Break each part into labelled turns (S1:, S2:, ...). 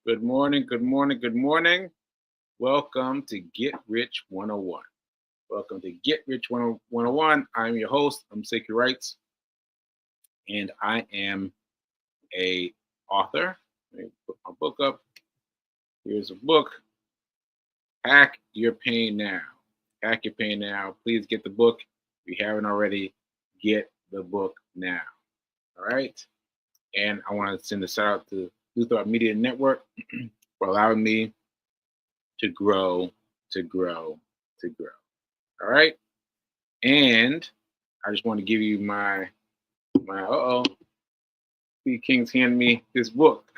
S1: Good morning, good morning, good morning. Welcome to Get Rich 101. Welcome to Get Rich 101. I'm your host, I'm Sacred Rights, and I am a author. Let me put my book up. Here's a book, Hack Your Pain Now. Hack Your Pain Now. Please get the book. If you haven't already, get the book now. All right. And I want to send a shout out to New Thought Media Network for allowing me to grow, to grow, to grow. All right. And I just want to give you my B King's handed me this book.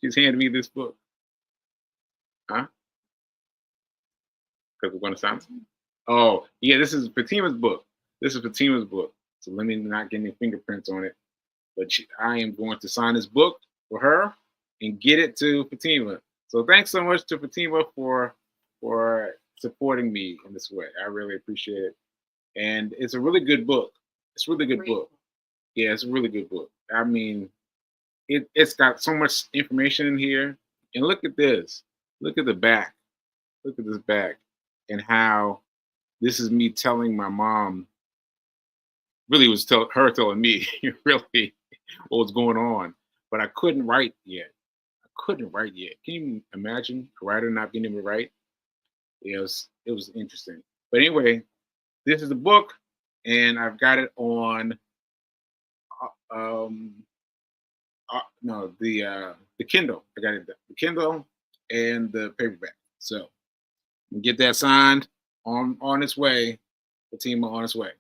S1: She's handed me this book. Huh? Because we're going to sign something? Oh, yeah, this is Fatima's book. This is Fatima's book. So let me not get any fingerprints on it. But I am going to sign this book for her and get it to Fatima. So thanks so much to Fatima for supporting me in this way. I really appreciate it. And it's a really good book. It's a really good book. Yeah, it's a really good book. I mean, it's got so much information in here. And look at this. Look at the back. Look at this back. And how this is me telling my mom, really was her telling me really what was going on. But I couldn't write yet. I couldn't write yet. Can you imagine a writer not being able to write? It was interesting. But anyway, this is the book, and I've got it on the Kindle. I got it the Kindle and the paperback. So get that signed on its way. Fatima on its way.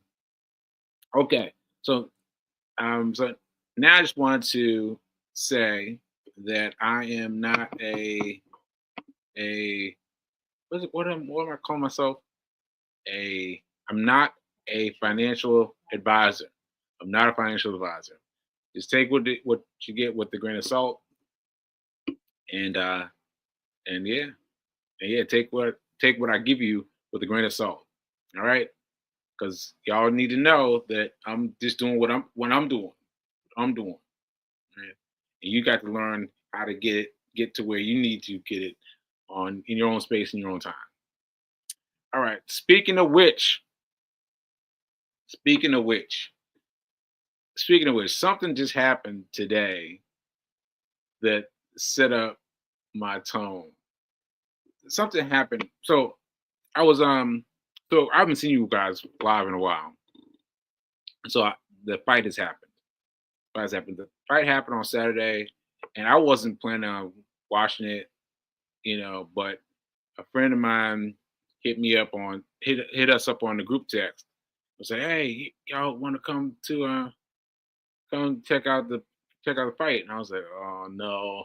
S1: Okay, so now I just wanted to say that I am not a what am I calling myself? I'm not a financial advisor. I'm not a financial advisor. Just take what you get with a grain of salt, and yeah, take what I give you with a grain of salt. All right, because y'all need to know that I'm just doing what I'm doing. I'm doing. Right? And you got to learn how to get to where you need to get it in your own space in your own time. All right. Speaking of which, something just happened today that set up my tone. Something happened. So I was so I haven't seen you guys live in a while. So the fight has happened. The fight happened on Saturday, and I wasn't planning on watching it, but a friend of mine hit us up on the group text and say, "Hey, y'all want to come check out the fight?" And I was like, "Oh no."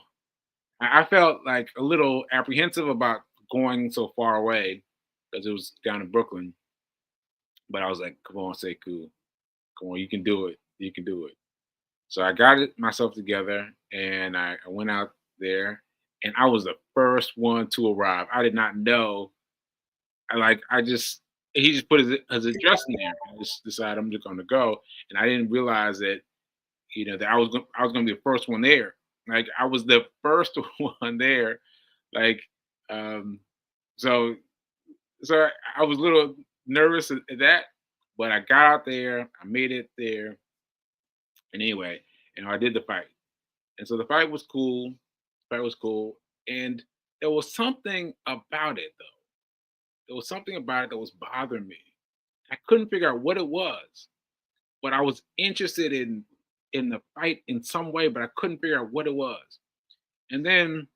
S1: I felt like a little apprehensive about going so far away because it was down in Brooklyn. But I was like, "Come on, Sekou, come on, you can do it. You can do it." So I got it myself together, and I went out there, and I was the first one to arrive. I did not know. I just he just put his address in there. I just decided I'm just going to go, and I didn't realize that that I was going to be the first one there. Like I was the first one there. Like um, so so I was a little nervous at that, but I got out there. I made it there, and anyway, I did the fight. And so the fight was cool. Fight was cool. And there was something about it though. There was something about it that was bothering me. I couldn't figure out what it was, but I was interested in the fight in some way, but I couldn't figure out what it was. And then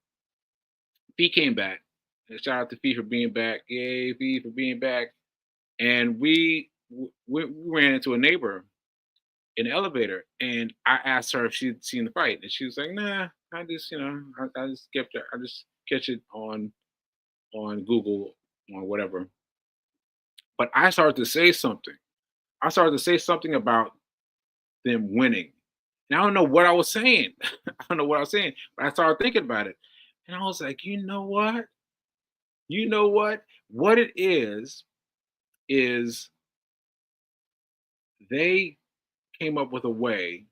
S1: Fee came back. And shout out to Fee for being back. Yay, Fee for being back. And we ran into a neighbor in the elevator, and I asked her if she'd seen the fight, and she was like, "Nah, I just I just kept it. I just catch it on Google or whatever." But I started to say something. I started to say something about them winning, and I don't know what I was saying. I don't know what I was saying, but I started thinking about it, and I was like, you know what? You know what? What it is they came up with a way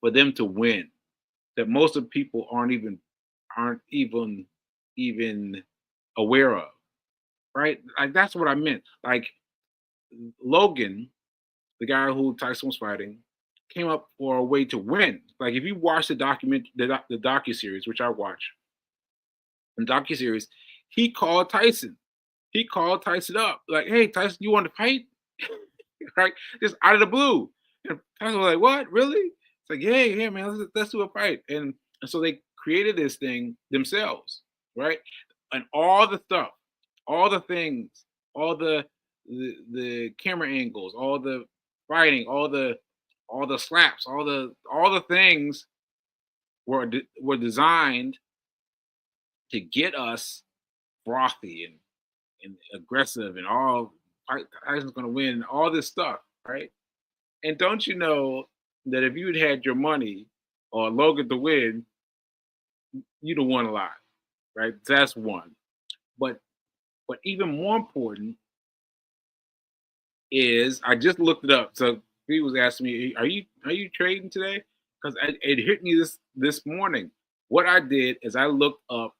S1: for them to win that most of people aren't even aren't even aware of, right? Like that's what I meant. Like Logan, the guy who Tyson was fighting, came up for a way to win. Like if you watch the docu series, which I watch, in docu series, he called Tyson. He called Tyson up, like, "Hey, Tyson, you want to fight?" Right? Just out of the blue. And Tyson was like, "What? Really?" It's like, "Yeah, yeah, man, let's do a fight." And so they created this thing themselves, right? And all the stuff, all the things, all the camera angles, all the fighting, all the slaps, all the things were designed to get us frothy and aggressive and all Tyson's gonna win and all this stuff, right? And don't you know that if you'd had your money or Logan to win, you'd have won a lot, right? That's one. But even more important is I just looked it up. So he was asking me, "Are you trading today?" Because it hit me this morning. What I did is I looked up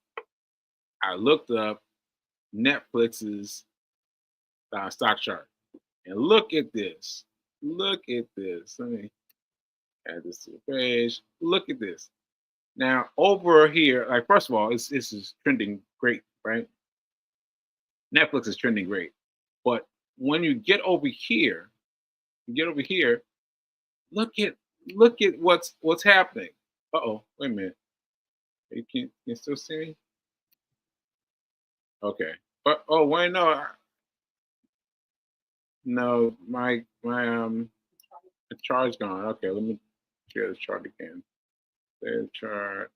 S1: Netflix's stock chart, and look at this. Look at this. Let me add this to the page. Look at this. Now over here, like first of all, this is trending great, right? Netflix is trending great, but when you get over here, look at what's happening. Uh oh, wait a minute. You can still see me? Okay. But oh wait, no, my the chart's gone. Okay, let me share the chart again. Share the chart.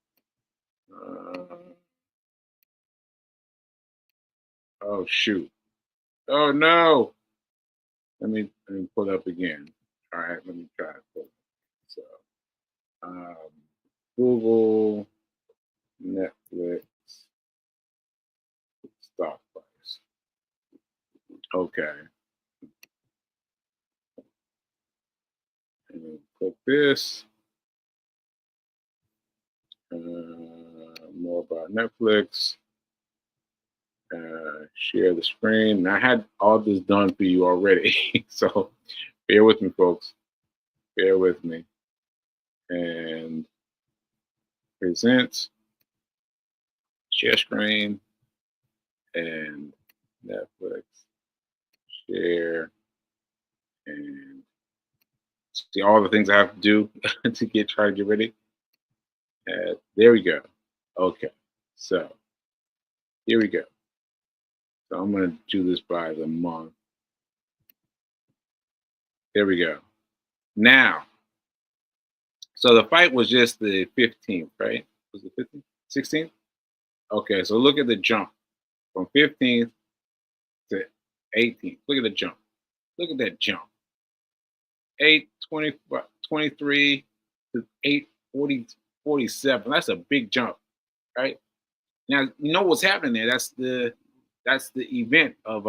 S1: Uh, oh shoot. Oh no. Let me pull it up again. All right, let me try to pull it. So um, Google Netflix stock price. Okay, and then click this. More about Netflix. Share the screen. And I had all this done for you already, so bear with me, folks. Bear with me. And present, share screen, and Netflix, share, and see all the things I have to do to try to get ready. There we go. Okay, so here we go. So I'm gonna do this by the month. There we go. Now, so the fight was just the 15th, right? Was it 15th? 16th? Okay, so look at the jump from 15th to 18th. Look at the jump. Look at that jump. 8:23 to 8:47. That's a big jump, right? Now you know what's happening there. That's the event of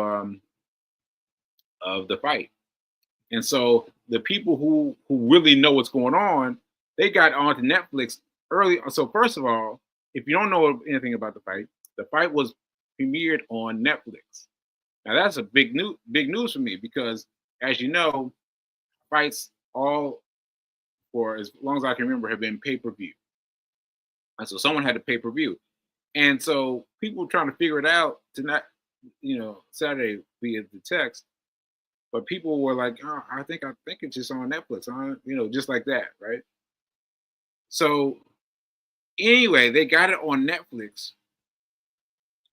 S1: the fight. And so the people who really know what's going on, they got onto Netflix early. So first of all, if you don't know anything about the fight was premiered on Netflix. Now that's a big news for me because, as you know, fights all for as long as I can remember have been pay per view. And so someone had to pay per view, and so people trying to figure it out tonight, Saturday via the text. But people were like, "Oh, I think it's just on Netflix," just like that, right? So anyway, they got it on Netflix,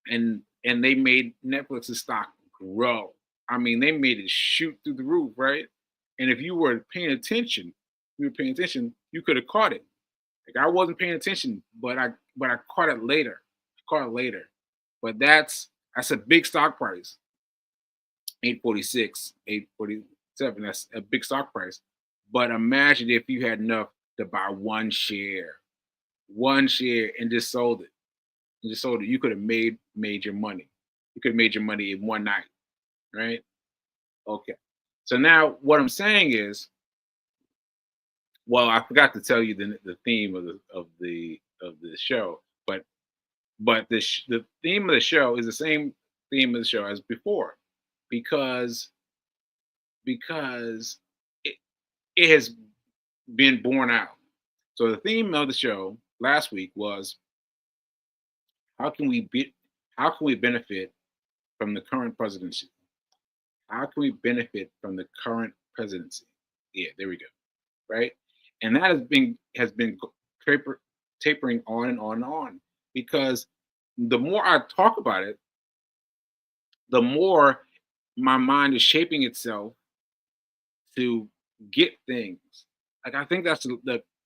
S1: and they made Netflix's stock grow. I mean, they made it shoot through the roof, right? And if you were paying attention, you could have caught it. Like I wasn't paying attention, but I caught it later. Caught it later. But that's a big stock price. 846, 847. That's a big stock price. But imagine if you had enough to buy one share, and just sold it. And just sold it. You could have made your money. You could have made your money in one night, right? Okay. So now what I'm saying is, well, I forgot to tell you the theme of the show, but but the theme of the show is the same theme of the show as before, because because it, it has been borne out. So the theme of the show last week was how can we be how can we benefit from the current presidency? How can we benefit from the current presidency? Yeah, there we go. Right, and that has been tapering on and on and on, because the more I talk about it, the more my mind is shaping itself to get things. Like, I think that's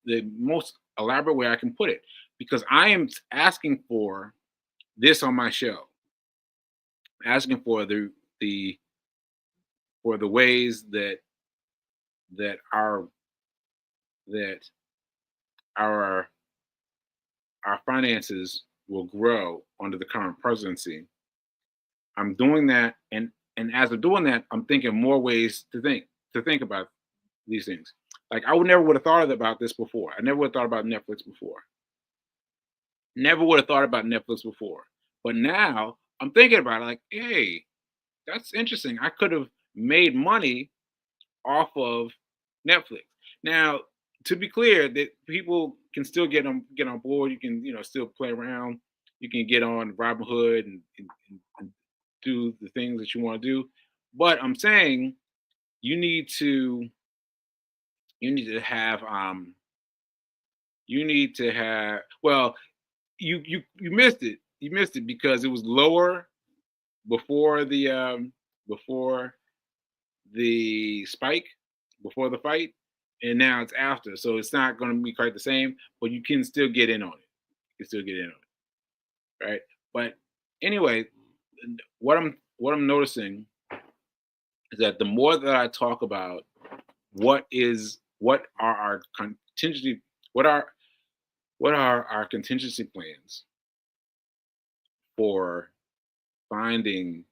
S1: the most elaborate way I can put it, because I am asking for this on my show, asking for the the ways that our that our our finances will grow under the current presidency. I'm doing that, and as I'm doing that, I'm thinking more ways to think about these things. Like, I would never would have thought about this before. I never would have thought about Netflix before. Never would have thought about Netflix before. But now I'm thinking about it like, hey, that's interesting. I could have made money off of Netflix. Now, to be clear, that people can still get on board. You can still play around. You can get on Robinhood and do the things that you want to do. But I'm saying you need to you need to have well, you missed it. You missed it because it was lower before before the spike, before the fight, and now it's after. So it's not going to be quite the same, but you can still get in on it. You can still get in on it, right? But anyway, what I'm noticing is that the more that I talk about what are our contingency what are our contingency plans for finding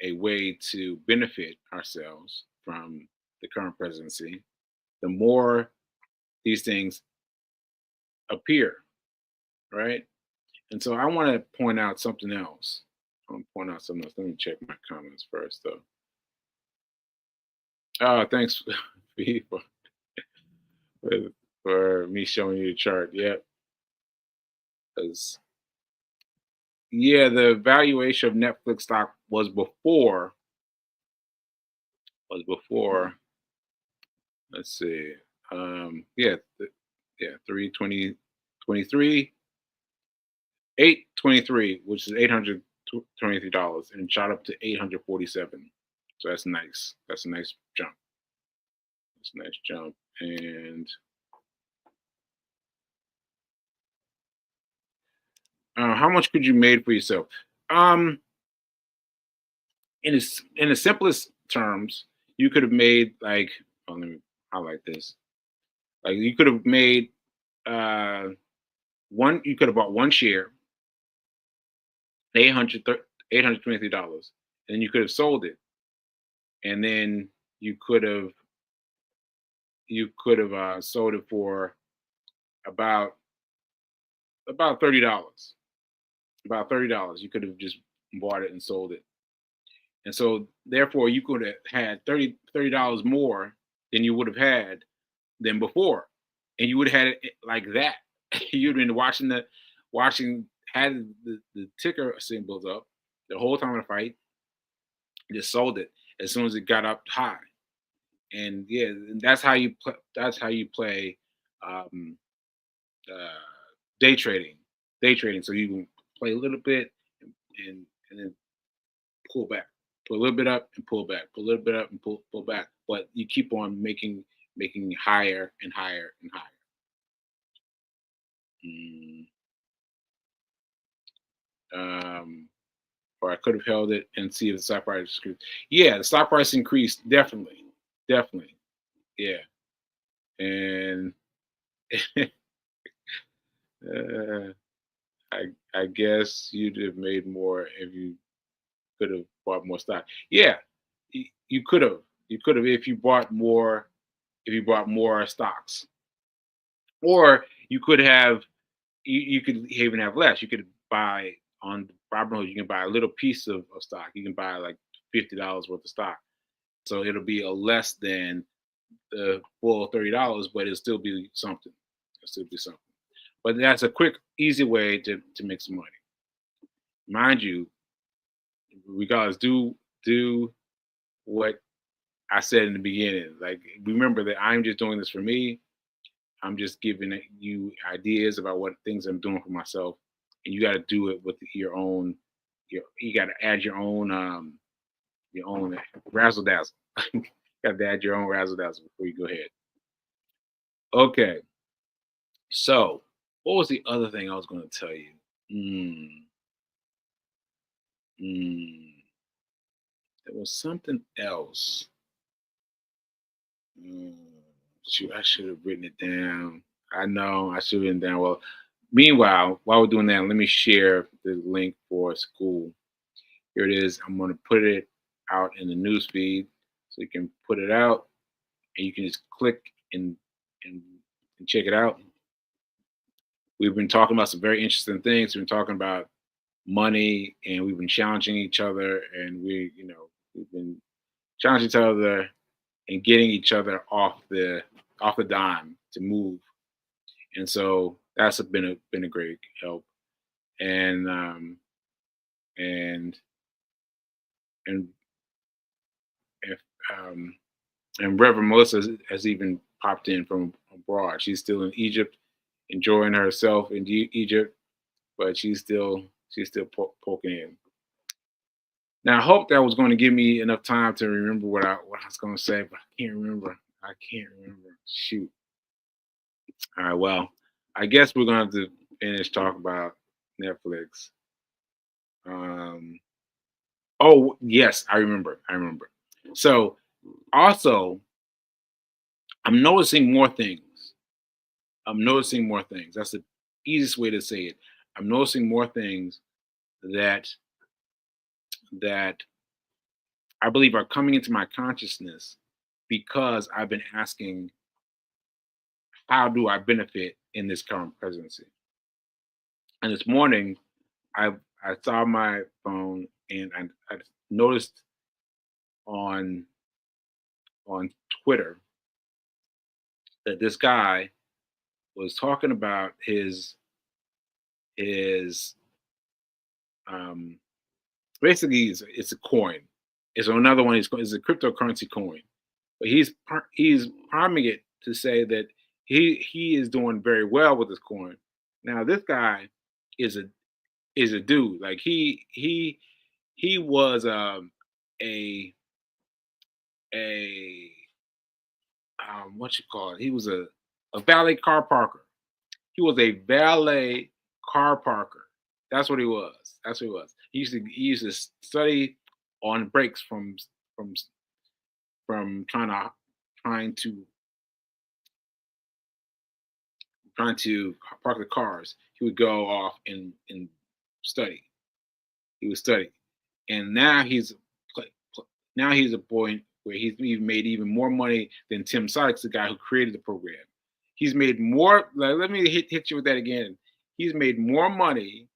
S1: a way to benefit ourselves from the current presidency, the more these things appear, right? And so I want to point out something else. I want to point out something else. Let me check my comments first, though. Oh, thanks for for, for me showing you the chart. Yep, because yeah, the valuation of Netflix stock was before. Let's see. Yeah, yeah, 320 823, which is $823, and shot up to 847. So that's nice. That's a nice jump. That's a nice jump. And how much could you made for yourself? Um, in the simplest terms, you could have made like, oh, let me highlight this. Like, you could have made uh you could have bought one share, 800 $823, and you could have sold it, and then you could have sold it for about $30. About $30. You could have just bought it and sold it. And so therefore you could have had $30 more than you would have had than before. And you would have had it like that. You'd been watching had the ticker symbols up the whole time of the fight, just sold it as soon as it got up high. And yeah, and that's how you play um uh day trading. Day trading. So you can play a little bit and then pull back, pull a little bit up and pull back, pull a little bit up and pull back. But you keep on making higher and higher and higher. Mm, um, or I could have held it and see if the stock price increased. Yeah, the stock price increased definitely, definitely. Yeah, and uh, I guess you'd have made more if you could have bought more stock. Yeah, you could have. You could have if you bought more. If you bought more stocks, or you could have. You could even have less. You could buy. on Robinhood, you can buy a little piece of stock. You can buy like $50 worth of stock. So it'll be a less than the full $30, but it'll still be something. It'll still be something. But that's a quick, easy way to make some money. Mind you, regardless, do what I said in the beginning. Like, remember that I'm just doing this for me. I'm just giving you ideas about what things I'm doing for myself, and you got to do it with your own. You got to add your own razzle dazzle. You got to add your own razzle dazzle before you go ahead. Okay, so what was the other thing I was going to tell you? Mm, mm, there was something else. Mm, shoot, I should have written it down. I know I should have written it down. Well, meanwhile, while we're doing that, let me share the link for school. Here it is. I'm going to put it out in the news feed so you can put it out and you can just click and and, and check it out. We've been talking about some very interesting things. We've been talking about money and we've been challenging each other and we've been challenging each other and getting each other off the dime to move. And so that's been a great help. And and and if and Reverend Melissa has even popped in from abroad. She's still in Egypt, enjoying herself in Egypt, but she's still poking in. Now I hope that was going to give me enough time to remember what I was going to say, but I can't remember. I can't remember. Shoot. All right. Well, I guess we're going to have to finish talking about Netflix. Um. Oh yes, I remember. I remember. So also, I'm noticing more things. I'm noticing more things. That's the easiest way to say it. I'm noticing more things that that I believe are coming into my consciousness because I've been asking, how do I benefit in this current presidency? And this morning, I I saw my phone and I noticed on on Twitter that this guy was talking about his um basically it's a coin. It's another one. It's a cryptocurrency coin, but he's priming it to say that he is doing very well with this coin. Now this guy is a dude. Like he was a a what you call it? He was a valet car parker. He was a valet car parker. That's what he was. That's what he was. He used to study on breaks from from trying to trying to park the cars. He would go off and study. He would study, and now he's a point where he's even made even more money than Tim Sykes, the guy who created the program. He's made more. Like, let me hit you with that again. He's made more money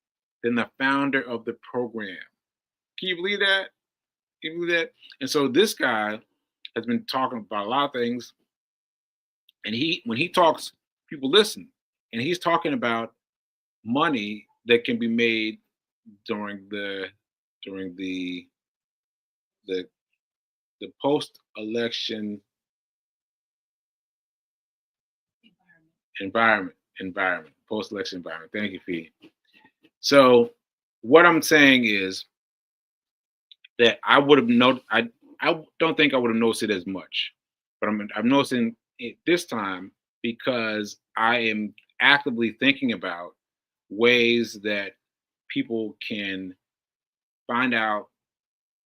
S1: than the founder of the program. Can you believe that? Can you believe that? And so this guy has been talking about a lot of things, and when he talks, people listen. And he's talking about money that can be made during during the the post election environment, post election environment. Thank you, Fee. So what I'm saying is that I would have I don't think I would have noticed it as much, but I'm noticing it this time because I am actively thinking about ways that people can find out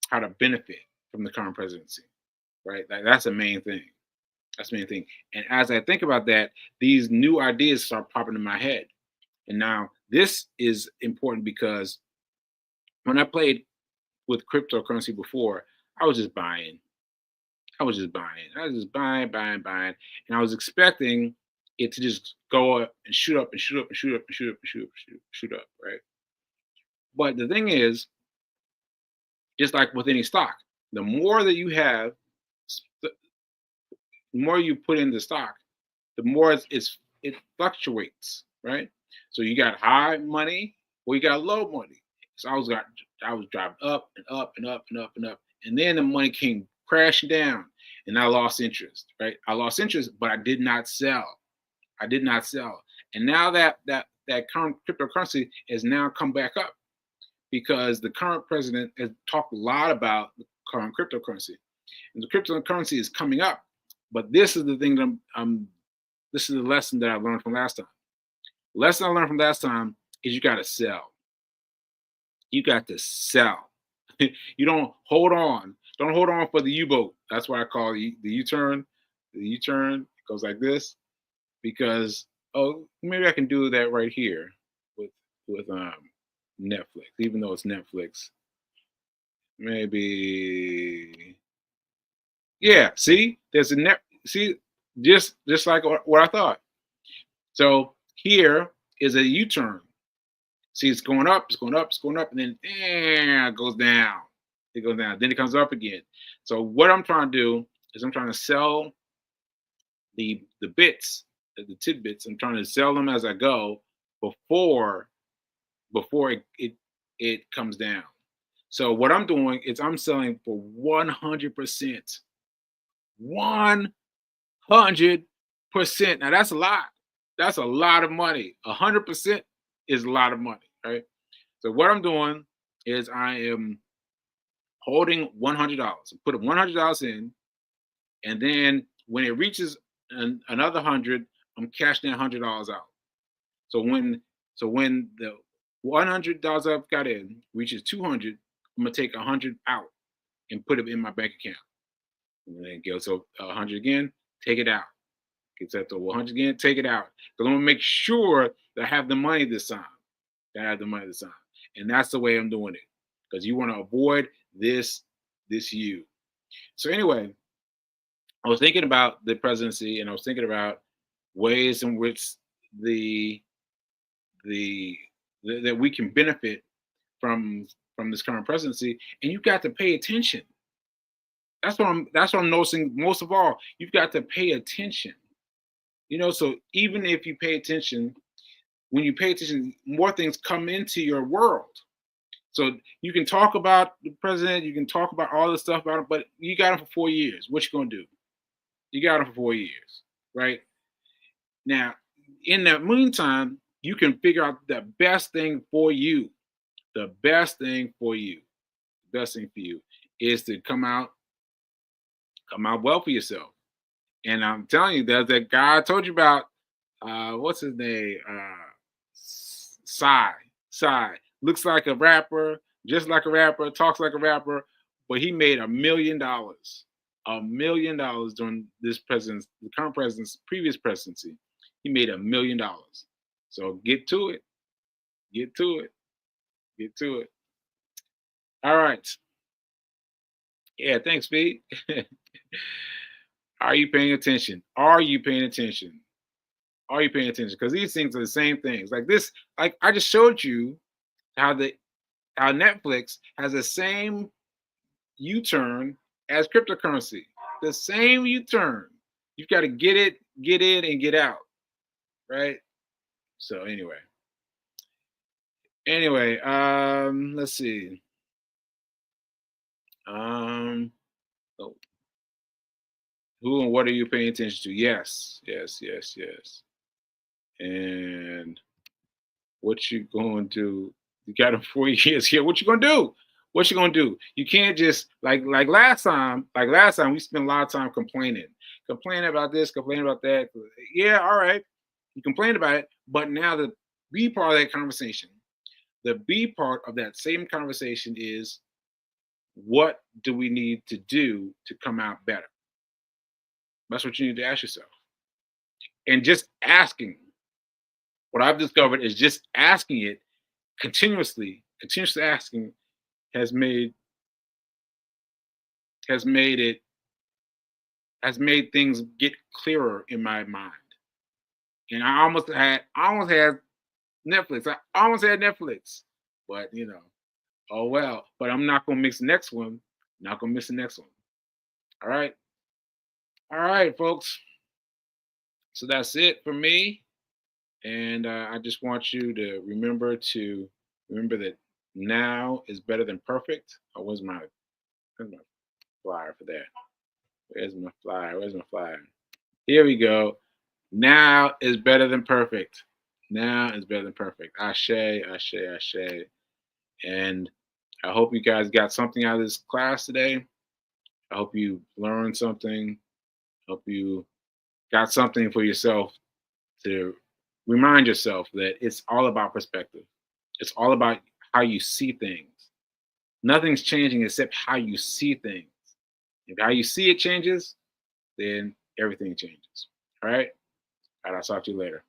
S1: how to benefit from the current presidency. Right, that's the main thing. That's the main thing. And as I think about that, these new ideas start popping in my head. And now this is important because when I played with cryptocurrency before, I was just buying. I was just buying. I was just buying, buying, buying. And I was expecting it to just go up and shoot up and shoot up and shoot up and shoot up and shoot up and shoot up, right? But the thing is, just like with any stock, the more that you have, the more you put in the stock, the more it fluctuates, right? So you got high money or you got low money. So I was driving up and up and up and up and up, and then the money came crashing down, and I lost interest, right? I lost interest, but I did not sell. I did not sell, and now that current cryptocurrency has now come back up because the current president has talked a lot about the current cryptocurrency, and the cryptocurrency is coming up. But this is the thing that this is the lesson that I learned from last time. The lesson I learned from last time is you got to sell. You got to sell. You don't hold on. Don't hold on for the U-boat. That's why I call it the U-turn. The U-turn goes like this because maybe I can do that right here with with Netflix, even though it's Netflix. Maybe yeah. See, there's a net. See, just like what I thought. So here is a U-turn. See, it's going up, it's going up, it's going up, and then it goes down. It goes down. Then it comes up again. So what I'm trying to do is I'm trying to sell the bits, the tidbits. I'm trying to sell them as I go before it comes down. So what I'm doing is I'm selling for 100%. 100%. Now that's a lot. That's a lot of money. 100% is a lot of money, right? So what I'm doing is I am holding $100. I put $100 in, and then when it reaches another 100, I'm cashing that $100 out. So when the $100 I've got in reaches 200, I'm gonna take 100 out and put it in my bank account. And then it goes to 100 again, take it out. Gets up to 100 again, take it out. Because I'm gonna make sure that I have the money this time. That I have the money this time, and that's the way I'm doing it. Because you want to avoid this you. So anyway, I was thinking about the presidency, and I was thinking about ways in which the the that we can benefit from this current presidency, and you got to pay attention. That's what I'm noticing most of all. You've got to pay attention. So even if you pay attention, when you pay attention, more things come into your world. So you can talk about the president, you can talk about all the stuff about him, but you got him for 4 years. What you gonna do? You got him for 4 years, right? Now, in that meantime, you can figure out the best thing for you. The best thing for you, the best thing for you is to come out well for yourself. And I'm telling you, there's that guy I told you about. What's his name? Psy. Psy looks like a rapper, just like a rapper, talks like a rapper, but he made $1 million. $1 million during the current president's previous presidency. He made $1 million. So get to it. Get to it. Get to it. All right. Yeah, thanks, Pete. Are you paying attention? Are you paying attention? Are you paying attention? Because these things are the same things. Like this, like I just showed you how how Netflix has the same U-turn as cryptocurrency. The same U-turn. You've got to get in and get out. Right? So anyway, let's see. Oh, who and what are you paying attention to? Yes, yes, yes, yes. And what you going to do? You got him 4 years here. What you gonna do? What you gonna do? You can't just like last time. Like last time, we spent a lot of time complaining about this, complaining about that. Yeah, all right. You complained about it, but now the B part of that conversation, the B part of that same conversation is what do we need to do to come out better? That's what you need to ask yourself. And just asking, what I've discovered is just asking it continuously asking has made has made it has made things get clearer in my mind. And I almost had Netflix. I almost had Netflix. But oh well. But I'm not gonna miss the next one. Not gonna miss the next one. All right. All right, folks. So that's it for me. And I just want you to remember that now is better than perfect. Oh, where's my flyer for that? Where's my flyer? Where's my flyer? Here we go. Now is better than perfect. Now is better than perfect. Ashe, ashe, ashe. And I hope you guys got something out of this class today. I hope you learned something. Hope you got something for yourself to remind yourself that it's all about perspective. It's all about how you see things. Nothing's changing except how you see things. If how you see it changes, then everything changes. All right. All right. I'll talk to you later.